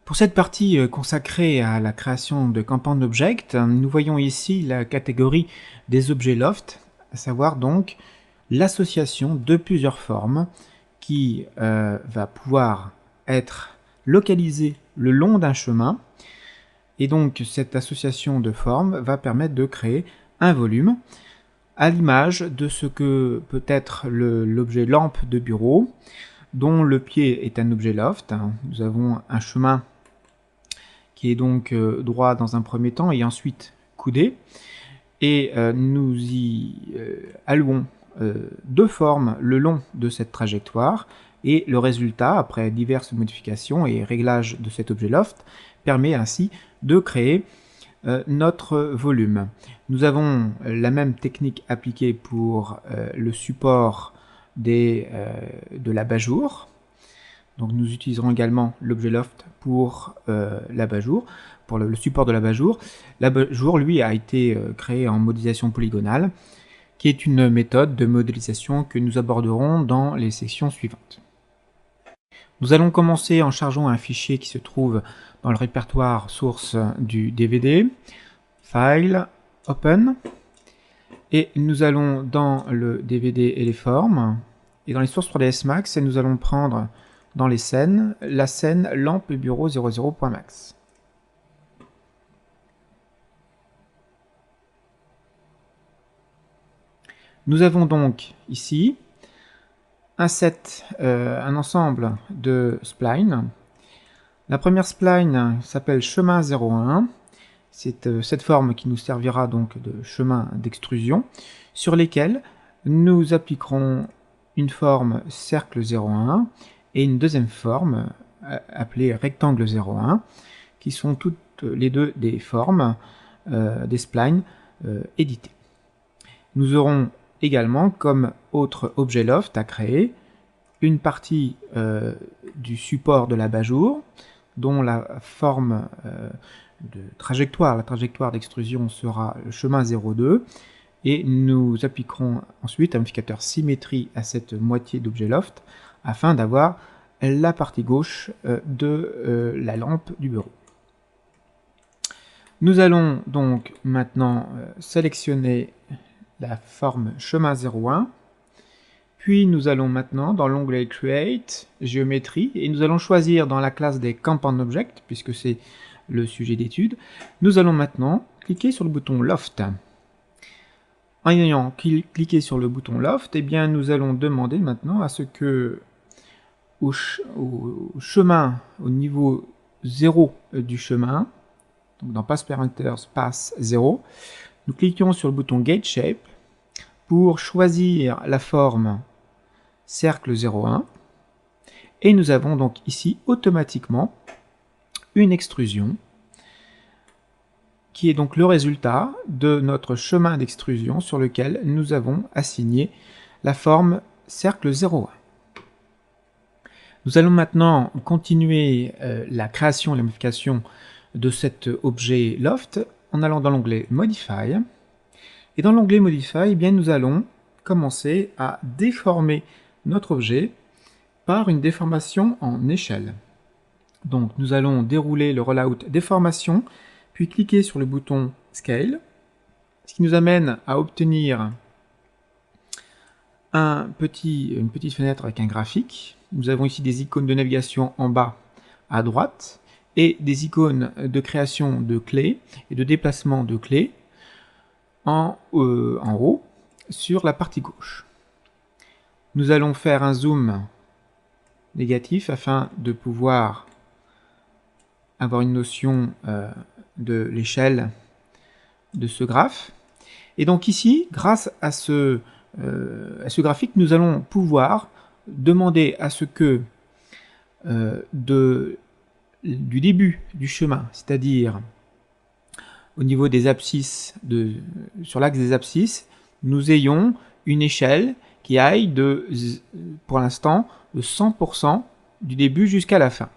Pour cette partie consacrée à la création de Compound Object, nous voyons ici la catégorie des objets loft, à savoir donc l'association de plusieurs formes qui va pouvoir être localisée le long d'un chemin. Et donc cette association de formes va permettre de créer un volume à l'image de ce que peut être l'objet lampe de bureau, dont le pied est un objet loft. Nous avons un chemin qui est donc droit dans un premier temps et ensuite coudé. Et nous y allouons deux formes le long de cette trajectoire, et le résultat, après diverses modifications et réglages de cet objet loft, permet ainsi de créer notre volume. Nous avons la même technique appliquée pour le support de l'abat-jour. Donc nous utiliserons également l'objet loft pour l'abat-jour, pour le support de l'abat-jour. L'abat-jour, lui, a été créé en modélisation polygonale, qui est une méthode de modélisation que nous aborderons dans les sections suivantes. Nous allons commencer en chargeant un fichier qui se trouve dans le répertoire source du DVD, File, Open, et nous allons dans le DVD et les formes, et dans les sources 3ds Max, et nous allons prendre dans les scènes, la scène lampe bureau 00.max. Nous avons donc ici un ensemble de splines. La première spline s'appelle chemin 01. C'est cette forme qui nous servira donc de chemin d'extrusion, sur lesquels nous appliquerons une forme cercle 01 et une deuxième forme appelée rectangle 01, qui sont toutes les deux des formes des splines éditées. Nous aurons également comme autre objet loft à créer une partie du support de l'abat-jour, dont la forme de trajectoire, la trajectoire d'extrusion sera le chemin 02, et nous appliquerons ensuite un modificateur symétrie à cette moitié d'objet loft afin d'avoir la partie gauche de la lampe du bureau. Nous allons donc maintenant sélectionner la forme chemin 01, puis nous allons maintenant dans l'onglet Create, Géométrie, et nous allons choisir dans la classe des Compound Objects, puisque c'est le sujet d'étude. Nous allons maintenant cliquer sur le bouton Loft. En ayant cliqué sur le bouton Loft, eh bien, nous allons demander maintenant à ce que au chemin, au niveau 0 du chemin, donc dans Pass Parameters, Pass 0, nous cliquons sur le bouton Gate Shape pour choisir la forme cercle 01, et nous avons donc ici automatiquement une extrusion qui est donc le résultat de notre chemin d'extrusion sur lequel nous avons assigné la forme cercle 01. Nous allons maintenant continuer la création et la modification de cet objet loft en allant dans l'onglet Modify. Et dans l'onglet Modify, eh bien, nous allons commencer à déformer notre objet par une déformation en échelle. Donc nous allons dérouler le rollout déformation, puis cliquer sur le bouton Scale, ce qui nous amène à obtenir une petite fenêtre avec un graphique. Nous avons ici des icônes de navigation en bas à droite et des icônes de création de clés et de déplacement de clés en haut sur la partie gauche. Nous allons faire un zoom négatif afin de pouvoir avoir une notion de l'échelle de ce graphe. Et donc ici, grâce à ce graphique, nous allons pouvoir demander à ce que du début du chemin, c'est-à-dire au niveau des abscisses, sur l'axe des abscisses, nous ayons une échelle qui aille pour l'instant, de 100% du début jusqu'à la fin.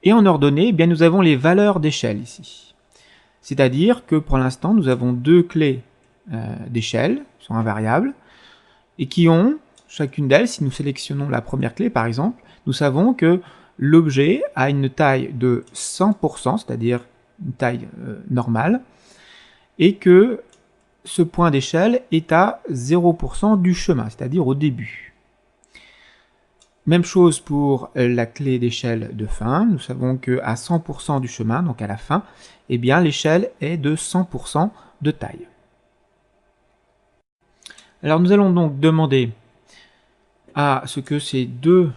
Et en ordonnée, eh bien, nous avons les valeurs d'échelle ici. C'est-à-dire que pour l'instant, nous avons deux clés d'échelle, qui sont invariables, et qui ont, chacune d'elles, si nous sélectionnons la première clé par exemple, nous savons que l'objet a une taille de 100%, c'est-à-dire une taille normale, et que ce point d'échelle est à 0% du chemin, c'est-à-dire au début. Même chose pour la clé d'échelle de fin. Nous savons qu'à 100% du chemin, donc à la fin, eh bien l'échelle est de 100% de taille. Alors nous allons donc demander à ce que ces deux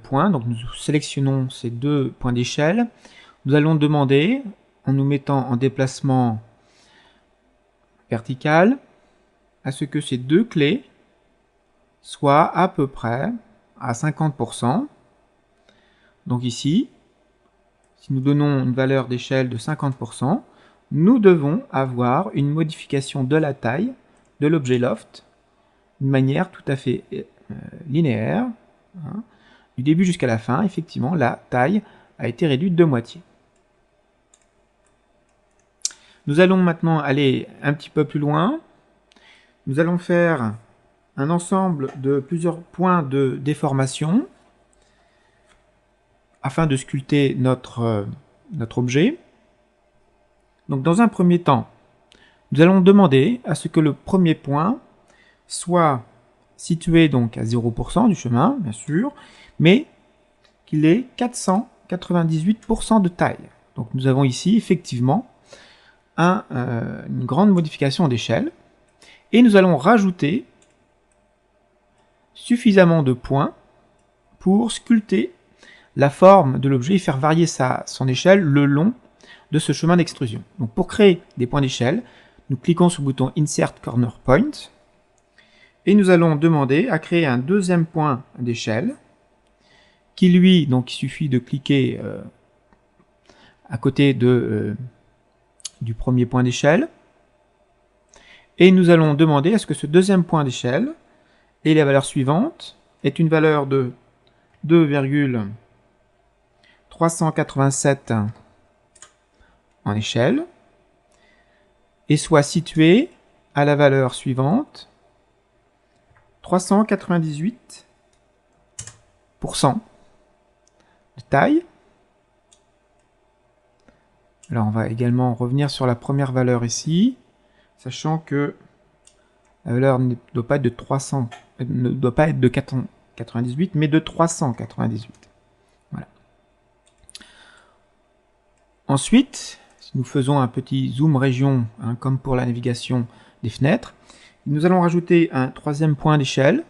points, donc nous sélectionnons ces deux points d'échelle, nous allons demander, en nous mettant en déplacement vertical, à ce que ces deux clés soient à peu près à 50%. Donc ici, si nous donnons une valeur d'échelle de 50%, nous devons avoir une modification de la taille de l'objet loft d'une manière tout à fait linéaire. Hein. Du début jusqu'à la fin, effectivement, la taille a été réduite de moitié. Nous allons maintenant aller un petit peu plus loin. Nous allons faire un ensemble de plusieurs points de déformation afin de sculpter notre objet. Donc dans un premier temps, nous allons demander à ce que le premier point soit situé donc à 0% du chemin, bien sûr, mais qu'il ait 498% de taille. Donc nous avons ici effectivement une grande modification d'échelle, et nous allons rajouter suffisamment de points pour sculpter la forme de l'objet et faire varier son échelle le long de ce chemin d'extrusion. Donc pour créer des points d'échelle, nous cliquons sur le bouton Insert Corner Point et nous allons demander à créer un deuxième point d'échelle qui lui, donc il suffit de cliquer à côté du premier point d'échelle et nous allons demander à ce que ce deuxième point d'échelle ait la valeur suivante, est une valeur de 2,387 en échelle et soit situé à la valeur suivante 398% de taille. Alors on va également revenir sur la première valeur ici, sachant que la valeur ne doit pas être de 498, mais de 398. Voilà. Ensuite, si nous faisons un petit zoom région, hein, comme pour la navigation des fenêtres, nous allons rajouter un troisième point d'échelle,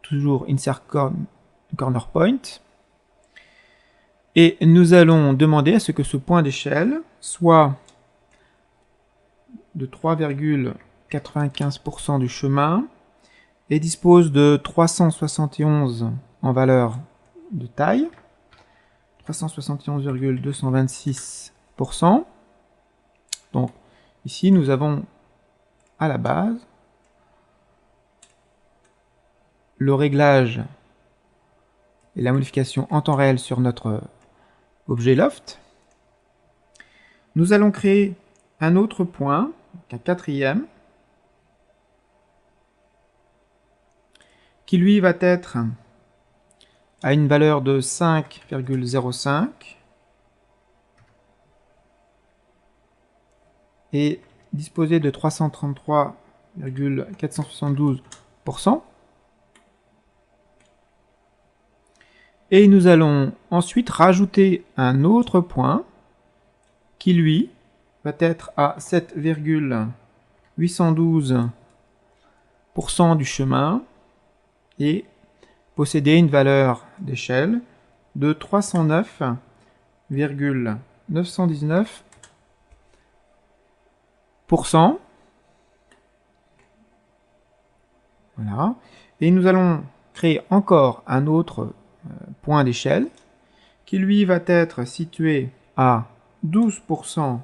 toujours Insert Corner Point, et nous allons demander à ce que ce point d'échelle soit de 3,95% du chemin et dispose de 371 en valeur de taille, 371,226%. Donc ici nous avons à la base le réglage et la modification en temps réel sur notre objet loft. Nous allons créer un autre point, un quatrième, qui lui va être à une valeur de 5,05 et disposer de 333,472%. Et nous allons ensuite rajouter un autre point qui lui va être à 7,812% du chemin et posséder une valeur d'échelle de 309,919%. Voilà. Et nous allons créer encore un autre point d'échelle qui lui va être situé à 12%,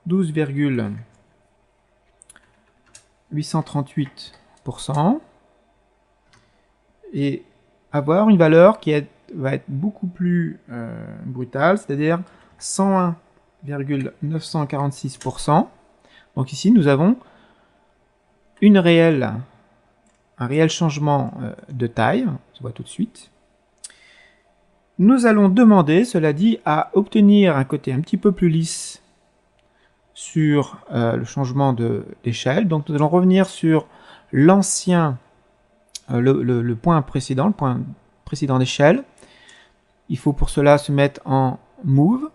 12,838% et avoir une valeur qui va être beaucoup plus brutale, c'est-à-dire 101,946%. Donc ici nous avons un réel changement de taille, on se voit tout de suite. Nous allons demander, cela dit, à obtenir un côté un petit peu plus lisse sur le changement d'échelle. Donc nous allons revenir sur l'ancien, le point précédent, le point précédent d'échelle. Il faut pour cela se mettre en Move,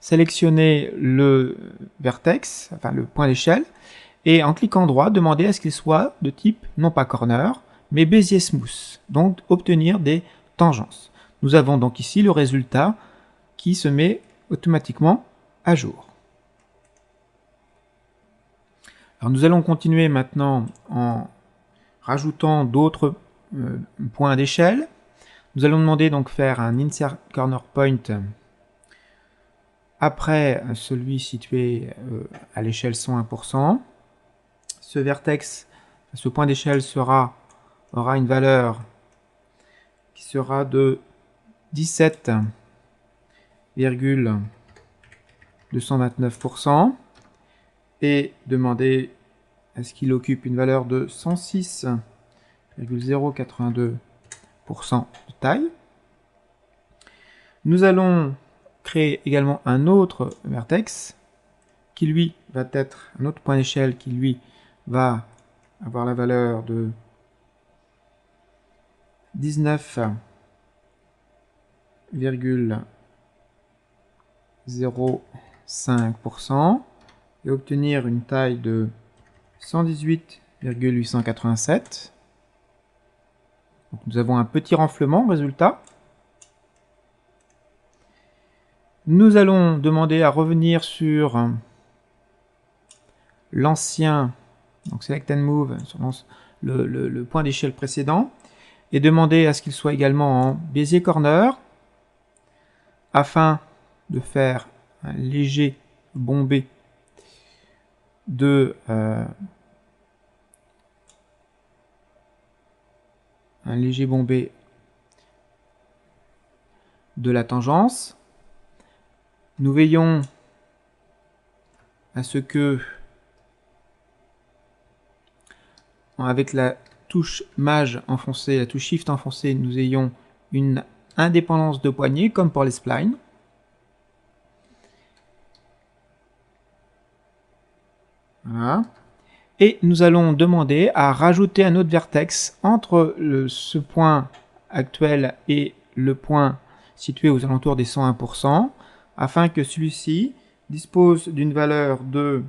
sélectionner le vertex, enfin le point d'échelle, et en cliquant droit, demander à ce qu'il soit de type non pas corner, mais Bézier smooth, donc obtenir des tangences. Nous avons donc ici le résultat qui se met automatiquement à jour. Alors nous allons continuer maintenant en rajoutant d'autres points d'échelle. Nous allons demander donc faire un insert corner point après celui situé à l'échelle 101%. Ce vertex, ce point d'échelle aura une valeur qui sera de 17,229% et demander à ce qu'il occupe une valeur de 106,082% de taille. Nous allons créer également un autre vertex qui lui va être un autre point d'échelle qui lui va avoir la valeur de 19,05% et obtenir une taille de 118,887. Donc nous avons un petit renflement, résultat. Nous allons demander à revenir sur l'ancien, donc Select and Move, sur le point d'échelle précédent, et demander à ce qu'il soit également en Bézier corner, afin de faire un léger bombé de la tangence. Nous veillons à ce que, avec la touche Maj enfoncée, la touche Shift enfoncée, nous ayons une indépendance de poignée, comme pour les splines. Voilà. Et nous allons demander à rajouter un autre vertex entre ce point actuel et le point situé aux alentours des 101%, afin que celui-ci dispose d'une valeur de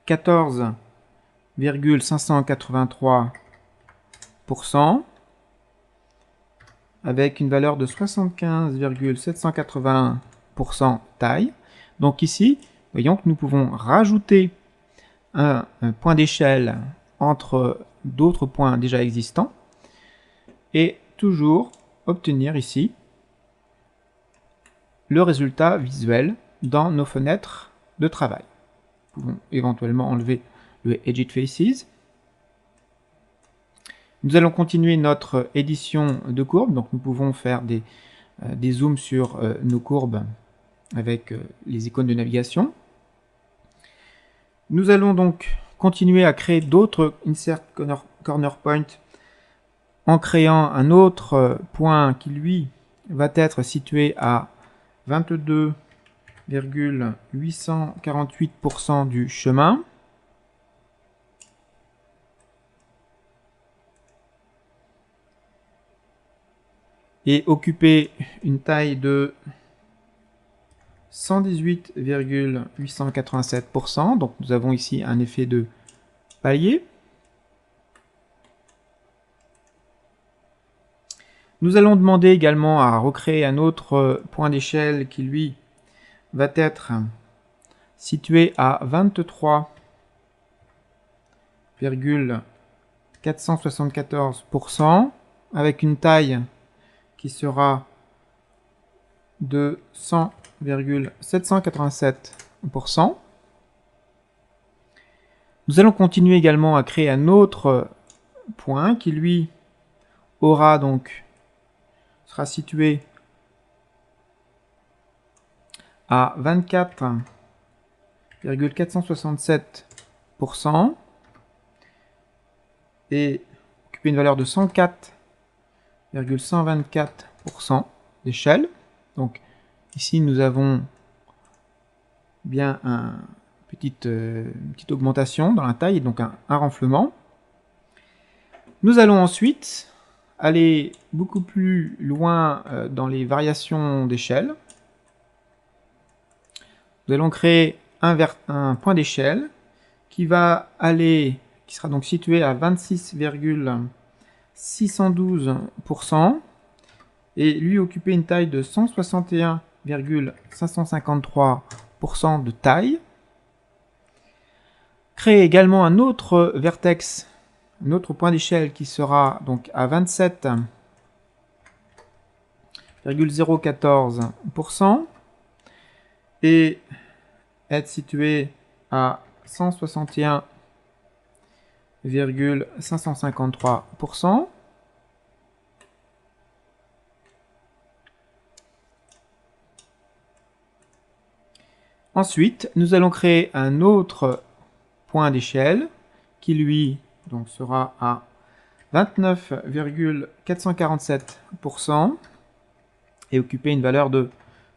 14,583% avec une valeur de 75,781% taille. Donc ici, voyons que nous pouvons rajouter un point d'échelle entre d'autres points déjà existants et toujours obtenir ici le résultat visuel dans nos fenêtres de travail. Nous pouvons éventuellement enlever le Edit Faces. Nous allons continuer notre édition de courbes, donc nous pouvons faire des zooms sur nos courbes avec les icônes de navigation. Nous allons donc continuer à créer d'autres Insert Corner Point en créant un autre point qui lui va être situé à 22,848% du chemin. Et occuper une taille de 118,887%. Donc nous avons ici un effet de palier. Nous allons demander également à recréer un autre point d'échelle qui lui va être situé à 23,474% avec une taille qui sera de 100,787%. Nous allons continuer également à créer un autre point qui lui sera situé à 24,467% et occuper une valeur de 104,124%. d'échelle. Donc ici nous avons bien une petite augmentation dans la taille et donc un renflement. Nous allons ensuite aller beaucoup plus loin dans les variations d'échelle. Nous allons créer un point d'échelle qui sera donc situé à 26,612% et lui occuper une taille de 161,553% de taille. Créer également un autre vertex, un autre point d'échelle qui sera donc à 27,014% et être situé à 161,553%. Ensuite, nous allons créer un autre point d'échelle qui lui donc sera à 29,447% et occuper une valeur de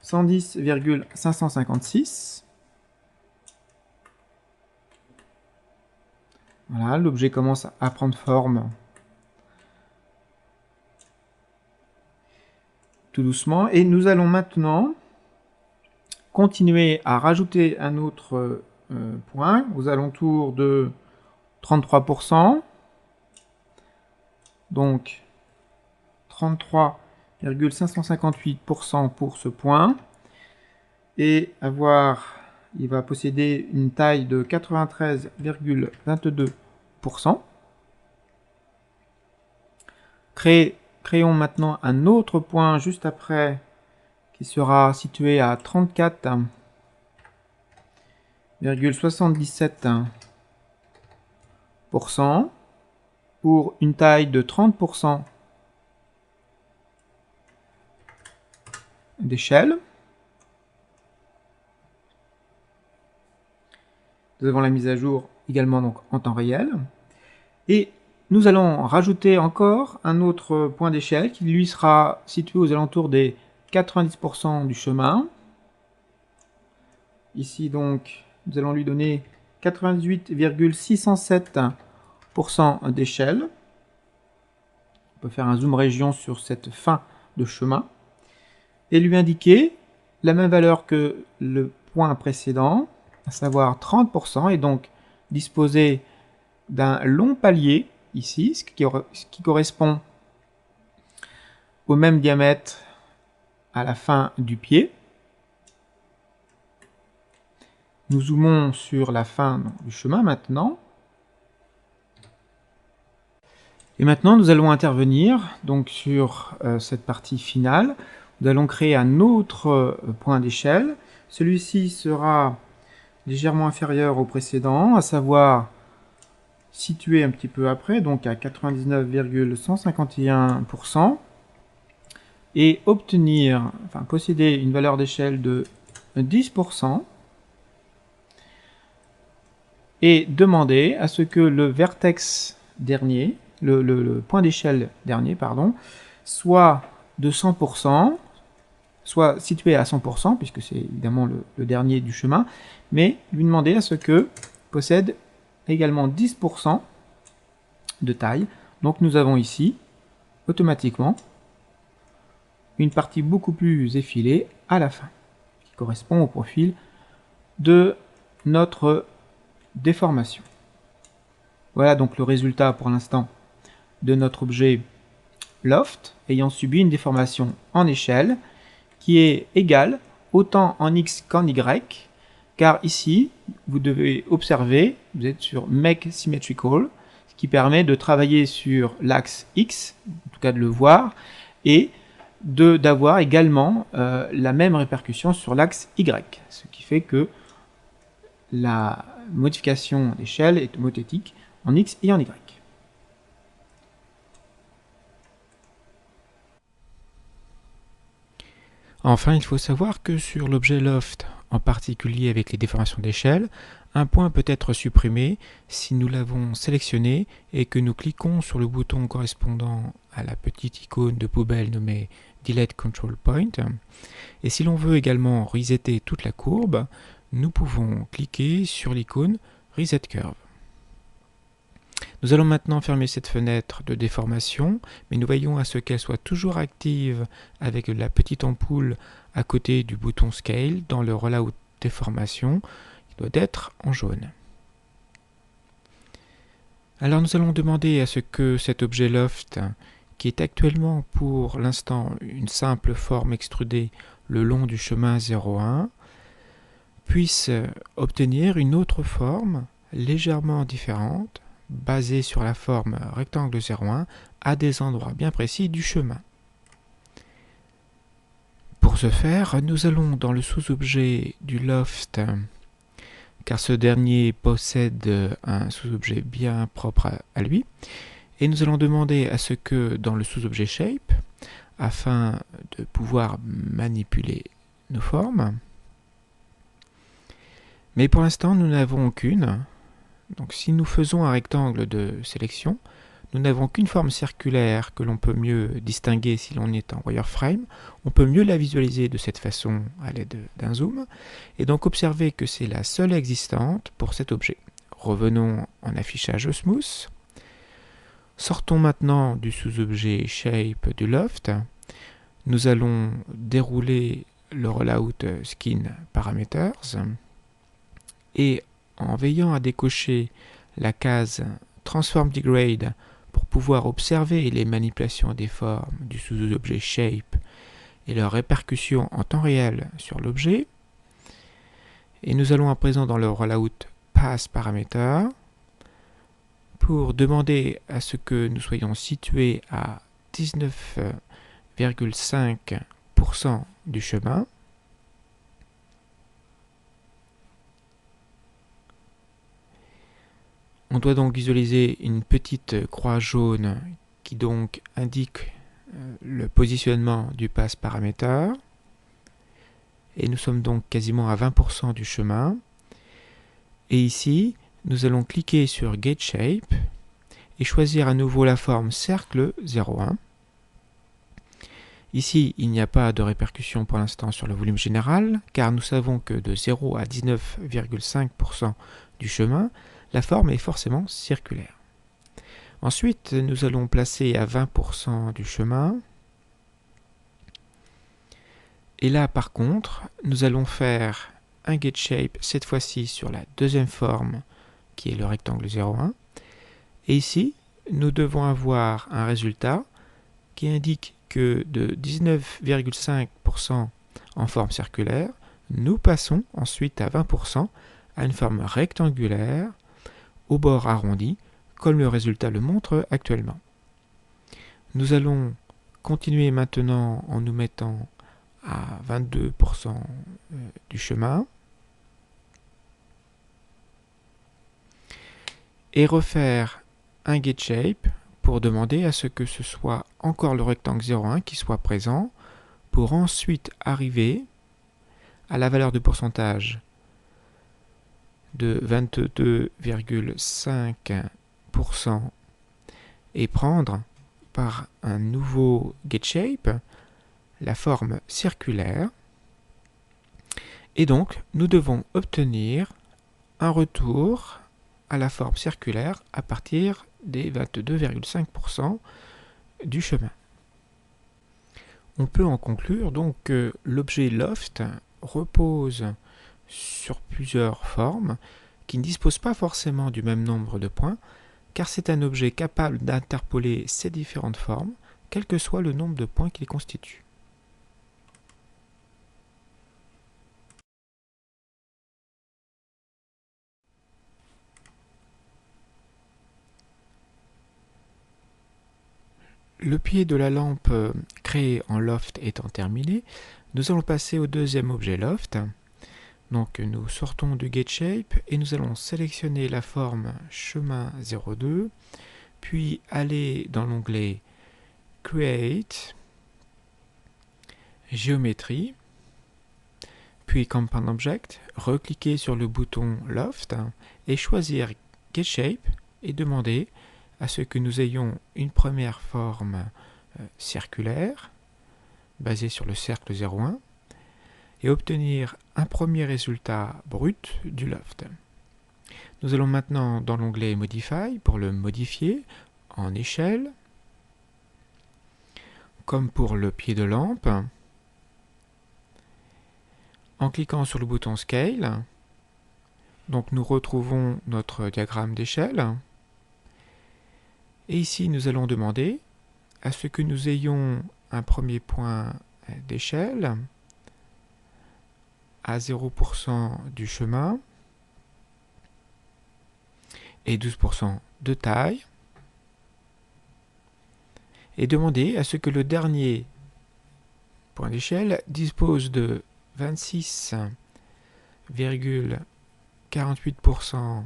110,556. Voilà, l'objet commence à prendre forme tout doucement. Et nous allons maintenant continuer à rajouter un autre point aux alentours de 33%. Donc 33,558% pour ce point. Et il va posséder une taille de 93,22%. Créons maintenant un autre point juste après qui sera situé à 34,77% pour une taille de 30% d'échelle. Nous avons la mise à jour également donc en temps réel. Et nous allons rajouter encore un autre point d'échelle qui lui sera situé aux alentours des 90% du chemin. Ici donc, nous allons lui donner 98,607% d'échelle. On peut faire un zoom région sur cette fin de chemin. Et lui indiquer la même valeur que le point précédent, à savoir 30%, et donc disposer d'un long palier ici, ce qui correspond au même diamètre à la fin du pied. Nous zoomons sur la fin du chemin maintenant. Et maintenant, nous allons intervenir donc sur cette partie finale. Nous allons créer un autre point d'échelle. Celui-ci sera légèrement inférieur au précédent, à savoir situé un petit peu après, donc à 99,151%, et posséder une valeur d'échelle de 10%, et demander à ce que le vertex dernier, le point d'échelle dernier, pardon, soit de 100%, soit situé à 100%, puisque c'est évidemment le dernier du chemin, mais lui demander à ce que possède également 10% de taille. Donc nous avons ici, automatiquement, une partie beaucoup plus effilée à la fin, qui correspond au profil de notre déformation. Voilà donc le résultat pour l'instant de notre objet loft ayant subi une déformation en échelle qui est égale autant en X qu'en Y, car ici, vous devez observer, vous êtes sur Make Symmetrical, ce qui permet de travailler sur l'axe X, en tout cas de le voir, et d'avoir également la même répercussion sur l'axe Y, ce qui fait que la modification d'échelle est homothétique en X et en Y. Enfin, il faut savoir que sur l'objet loft, en particulier avec les déformations d'échelle, un point peut être supprimé si nous l'avons sélectionné et que nous cliquons sur le bouton correspondant à la petite icône de poubelle nommée Delete Control Point. Et si l'on veut également resetter toute la courbe, nous pouvons cliquer sur l'icône Reset Curve. Nous allons maintenant fermer cette fenêtre de déformation, mais nous veillons à ce qu'elle soit toujours active avec la petite ampoule à côté du bouton Scale dans le Rollout déformation, qui doit être en jaune. Alors nous allons demander à ce que cet objet loft, qui est actuellement pour l'instant une simple forme extrudée le long du chemin 01, puisse obtenir une autre forme légèrement différente, basée sur la forme rectangle 01 à des endroits bien précis du chemin. Pour ce faire, nous allons dans le sous-objet du loft, car ce dernier possède un sous-objet bien propre à lui, et nous allons demander à ce que dans le sous-objet shape, afin de pouvoir manipuler nos formes, mais pour l'instant nous n'avons aucune. Donc si nous faisons un rectangle de sélection, nous n'avons qu'une forme circulaire que l'on peut mieux distinguer si l'on est en wireframe. On peut mieux la visualiser de cette façon à l'aide d'un zoom. Et donc observez que c'est la seule existante pour cet objet. Revenons en affichage smooth. Sortons maintenant du sous-objet shape du loft. Nous allons dérouler le rollout skin parameters. Et en veillant à décocher la case Transform Degrade pour pouvoir observer les manipulations des formes du sous-objet Shape et leurs répercussions en temps réel sur l'objet. Et nous allons à présent dans le Rollout Path Parameter pour demander à ce que nous soyons situés à 19,5% du chemin. On doit donc visualiser une petite croix jaune qui donc indique le positionnement du path parameter. Et nous sommes donc quasiment à 20% du chemin. Et ici, nous allons cliquer sur Get Shape et choisir à nouveau la forme cercle 01. Ici, il n'y a pas de répercussion pour l'instant sur le volume général, car nous savons que de 0 à 19,5% du chemin, la forme est forcément circulaire. Ensuite, nous allons placer à 20% du chemin. Et là, par contre, nous allons faire un Get Shape, cette fois-ci sur la deuxième forme, qui est le rectangle 01. Et ici, nous devons avoir un résultat qui indique que de 19,5% en forme circulaire, nous passons ensuite à 20% à une forme rectangulaire au bord arrondi, comme le résultat le montre actuellement. Nous allons continuer maintenant en nous mettant à 22% du chemin et refaire un Get Shape pour demander à ce que ce soit encore le rectangle 01 qui soit présent pour ensuite arriver à la valeur de pourcentage de 22,5% et prendre par un nouveau Get Shape la forme circulaire. Et donc, nous devons obtenir un retour à la forme circulaire à partir des 22,5% du chemin. On peut en conclure donc que l'objet loft repose sur plusieurs formes qui ne disposent pas forcément du même nombre de points, car c'est un objet capable d'interpoler ces différentes formes, quel que soit le nombre de points qu'il constitue. Le pied de la lampe créée en loft étant terminé, nous allons passer au deuxième objet loft. Donc nous sortons du Get Shape et nous allons sélectionner la forme chemin 02, puis aller dans l'onglet Create, Géométrie, puis Compound Object, recliquer sur le bouton Loft et choisir Get Shape et demander à ce que nous ayons une première forme circulaire, basé sur le cercle 0,1 et obtenir un premier résultat brut du loft. Nous allons maintenant dans l'onglet Modify pour le modifier en échelle, comme pour le pied de lampe. En cliquant sur le bouton Scale, donc nous retrouvons notre diagramme d'échelle. Et ici, nous allons demander à ce que nous ayons un premier point d'échelle à 0% du chemin et 12% de taille. Et demander à ce que le dernier point d'échelle dispose de 26,48%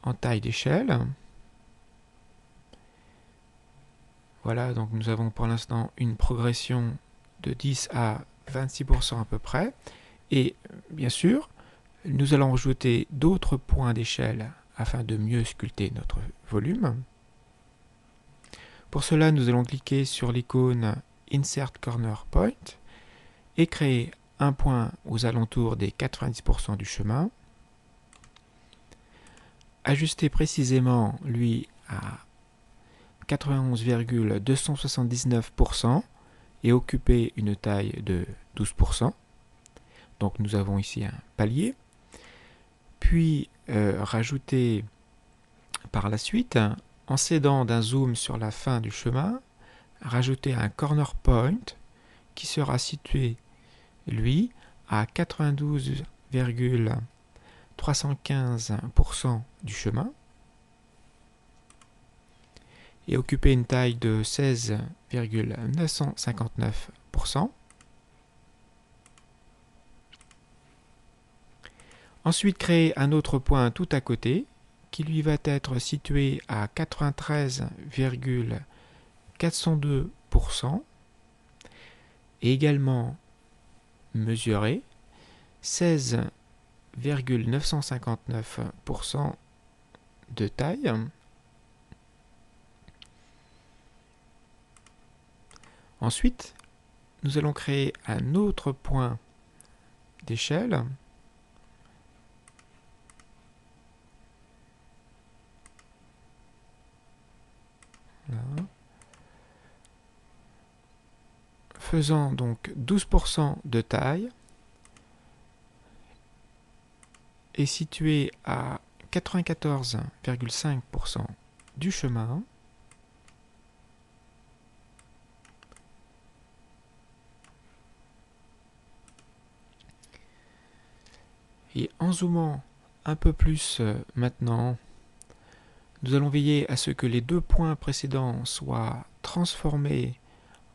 en taille d'échelle. Voilà, donc nous avons pour l'instant une progression de 10 à 26% à peu près. Et bien sûr, nous allons ajouter d'autres points d'échelle afin de mieux sculpter notre volume. Pour cela, nous allons cliquer sur l'icône Insert Corner Point et créer un point aux alentours des 90% du chemin. Ajuster précisément, lui, à 91,279% et occuper une taille de 12%. Donc nous avons ici un palier. Puis rajouter par la suite, en s'aidant d'un zoom sur la fin du chemin, rajouter un corner point qui sera situé, lui, à 92,315% du chemin et occuper une taille de 16,959%. Ensuite, créer un autre point tout à côté qui lui va être situé à 93,402% et également mesurer 16,959% de taille. Ensuite, nous allons créer un autre point d'échelle. Là. Faisant donc 12% de taille et situé à 94,5% du chemin. Et en zoomant un peu plus maintenant, nous allons veiller à ce que les deux points précédents soient transformés en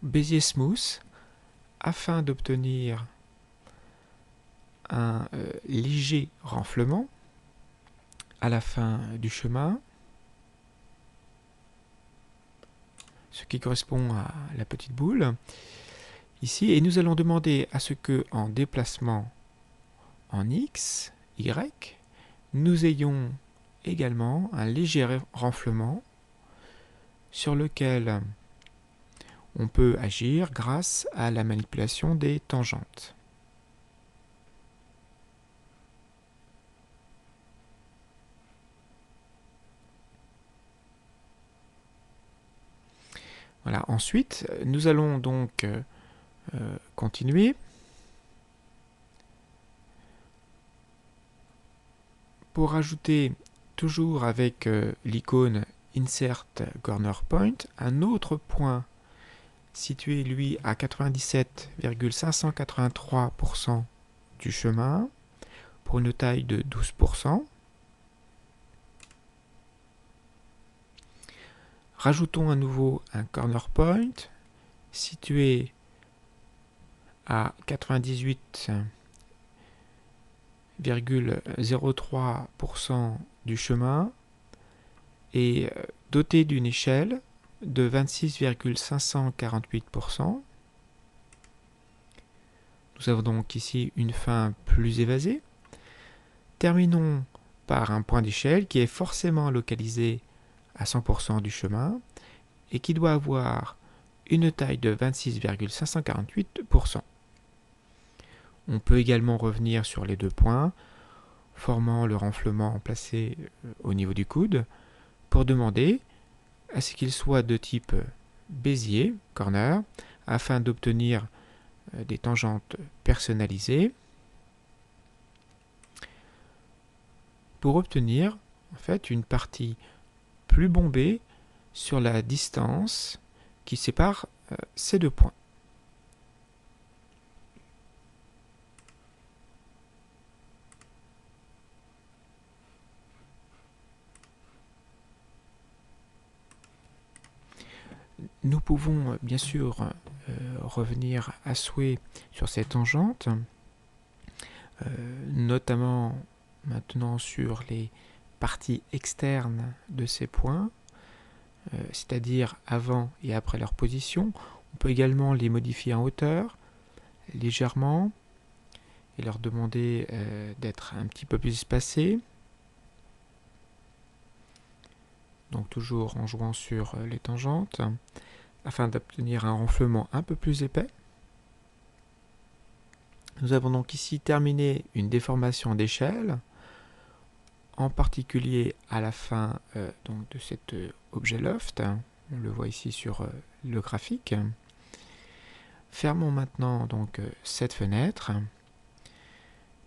Bezier Smooth afin d'obtenir un léger renflement à la fin du chemin, ce qui correspond à la petite boule ici. Et nous allons demander à ce que en déplacement en X, Y, nous ayons également un léger renflement sur lequel on peut agir grâce à la manipulation des tangentes. Voilà. Ensuite, nous allons donc continuer. Pour ajouter, toujours avec l'icône Insert Corner Point, un autre point situé lui à 97,583% du chemin pour une taille de 12%. Rajoutons à nouveau un corner point situé à 98,03% du chemin et doté d'une échelle de 26,548%. Nous avons donc ici une fin plus évasée. Terminons par un point d'échelle qui est forcément localisé à 100% du chemin et qui doit avoir une taille de 26,548%. On peut également revenir sur les deux points, formant le renflement placé au niveau du coude, pour demander à ce qu'il soit de type Bézier, corner, afin d'obtenir des tangentes personnalisées, pour obtenir en fait une partie plus bombée sur la distance qui sépare ces deux points. Nous pouvons bien sûr revenir à souhait sur ces tangentes, notamment maintenant sur les parties externes de ces points, c'est-à-dire avant et après leur position. On peut également les modifier en hauteur, légèrement, et leur demander d'être un petit peu plus espacés. Donc toujours en jouant sur les tangentes, afin d'obtenir un renflement un peu plus épais. Nous avons donc ici terminé une déformation d'échelle, en particulier à la fin donc de cet objet loft. On le voit ici sur le graphique. Fermons maintenant donc cette fenêtre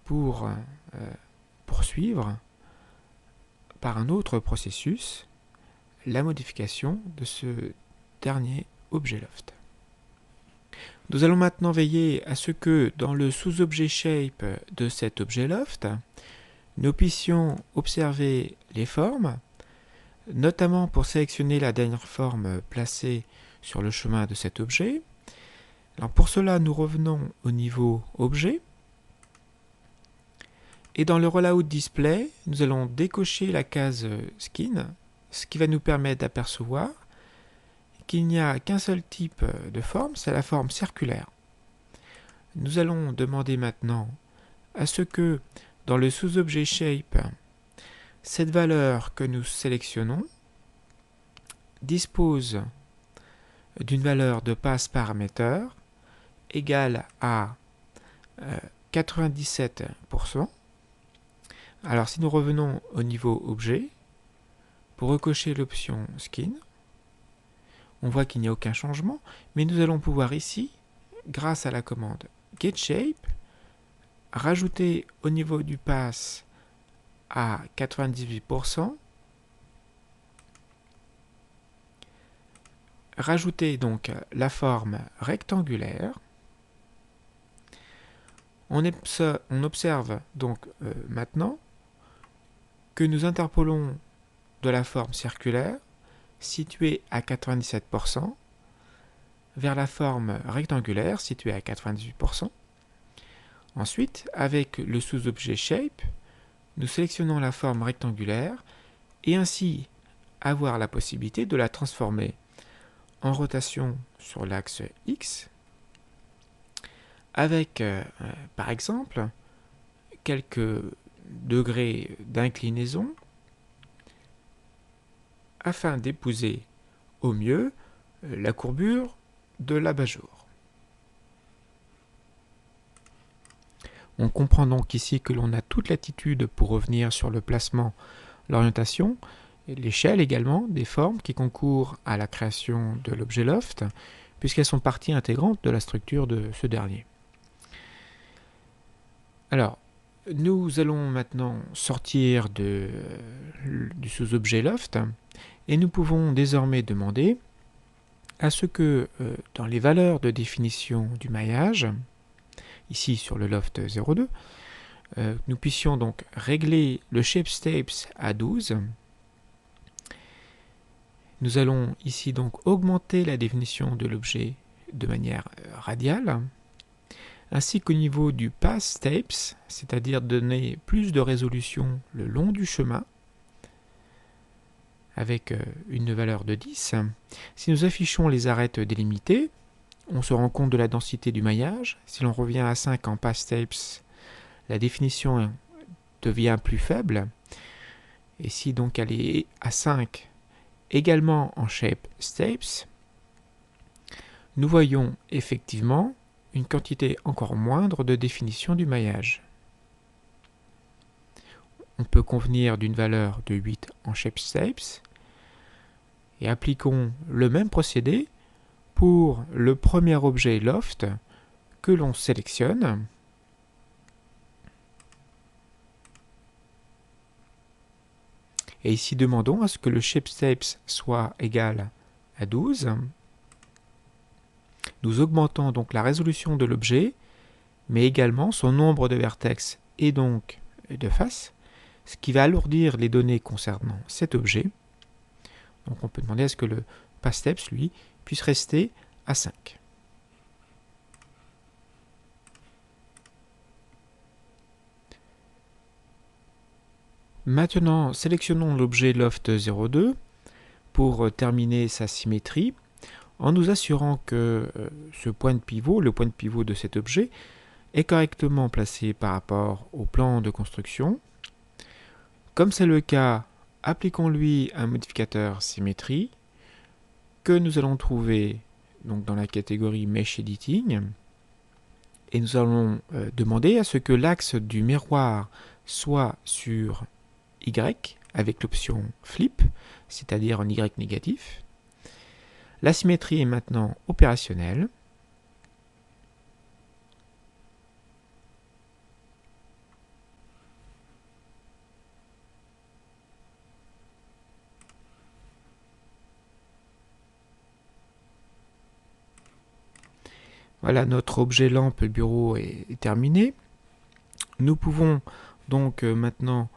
pour poursuivre par un autre processus la modification de ce dernier objet loft. Nous allons maintenant veiller à ce que dans le sous-objet shape de cet objet loft, nous puissions observer les formes, notamment pour sélectionner la dernière forme placée sur le chemin de cet objet. Alors pour cela, nous revenons au niveau objet. Et dans le Rollout Display, nous allons décocher la case Skin, ce qui va nous permettre d'apercevoir qu'il n'y a qu'un seul type de forme, c'est la forme circulaire. Nous allons demander maintenant à ce que dans le sous-objet Shape, cette valeur que nous sélectionnons dispose d'une valeur de pass parameter égale à 97%. Alors si nous revenons au niveau objet, pour recocher l'option Skin, on voit qu'il n'y a aucun changement, mais nous allons pouvoir ici, grâce à la commande getShape, rajouter au niveau du pass à 98%, rajouter donc la forme rectangulaire. On observe donc maintenant que nous interpolons de la forme circulaire située à 97% vers la forme rectangulaire située à 98%. Ensuite, avec le sous-objet Shape, nous sélectionnons la forme rectangulaire et ainsi avoir la possibilité de la transformer en rotation sur l'axe X avec, par exemple, quelques degrés d'inclinaison afin d'épouser au mieux la courbure de l'abat-jour. On comprend donc ici que l'on a toute latitude pour revenir sur le placement, l'orientation, et l'échelle également des formes qui concourent à la création de l'objet loft, puisqu'elles sont partie intégrante de la structure de ce dernier. Alors, nous allons maintenant sortir du sous-objet loft et nous pouvons désormais demander à ce que dans les valeurs de définition du maillage, ici sur le loft 02, nous puissions donc régler le shape steps à 12. Nous allons ici donc augmenter la définition de l'objet de manière radiale, ainsi qu'au niveau du pass steps, c'est-à-dire donner plus de résolution le long du chemin, avec une valeur de 10. Si nous affichons les arêtes délimitées, on se rend compte de la densité du maillage. Si l'on revient à 5 en pass steps, la définition devient plus faible. Et si donc elle est à 5 également en shape steps, nous voyons effectivement une quantité encore moindre de définition du maillage. On peut convenir d'une valeur de 8 en shapeshapes et appliquons le même procédé pour le premier objet loft que l'on sélectionne. Et ici, demandons à ce que le shapeshapes soit égal à 12. Nous augmentons donc la résolution de l'objet, mais également son nombre de vertex et donc de faces, ce qui va alourdir les données concernant cet objet. Donc on peut demander à ce que le pathSteps, lui, puisse rester à 5. Maintenant, sélectionnons l'objet loft02 pour terminer sa symétrie, en nous assurant que ce point de pivot, le point de pivot de cet objet, est correctement placé par rapport au plan de construction. Comme c'est le cas, appliquons-lui un modificateur symétrie que nous allons trouver donc dans la catégorie Mesh Editing. Et nous allons demander à ce que l'axe du miroir soit sur Y avec l'option Flip, c'est-à-dire en Y négatif. La symétrie est maintenant opérationnelle. Voilà, notre objet lampe bureau est terminé. Nous pouvons donc maintenant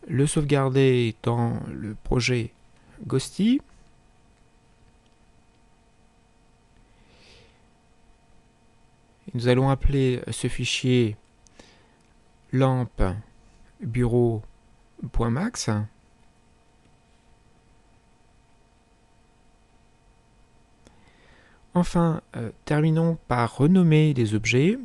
le sauvegarder dans le projet Ghosty. Nous allons appeler ce fichier lampe bureau.max. Enfin, terminons par renommer les objets.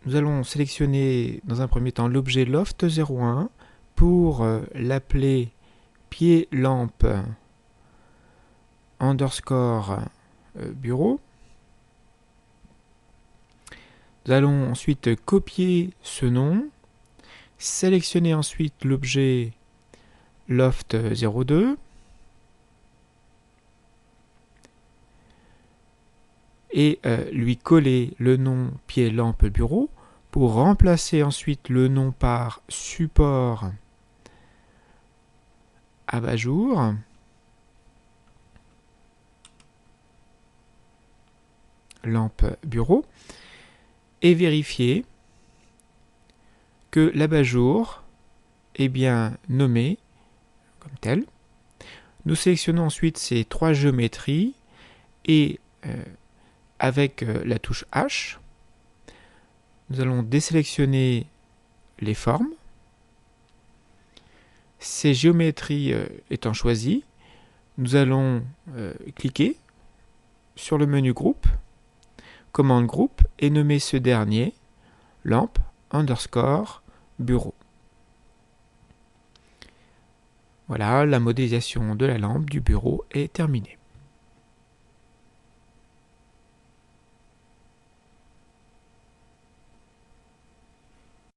Nous allons sélectionner dans un premier temps l'objet loft01 pour l'appeler pied lampe underscore bureau. Nous allons ensuite copier ce nom, sélectionner ensuite l'objet loft02 et lui coller le nom pied lampe bureau pour remplacer ensuite le nom par support abat-jour. Lampe bureau et vérifier que l'abat-jour est bien nommé comme tel. Nous sélectionnons ensuite ces trois géométries et avec la touche H, nous allons désélectionner les formes. Ces géométries étant choisies, nous allons cliquer sur le menu groupe, commande groupe et nommer ce dernier lampe underscore bureau. Voilà, la modélisation de la lampe du bureau est terminée.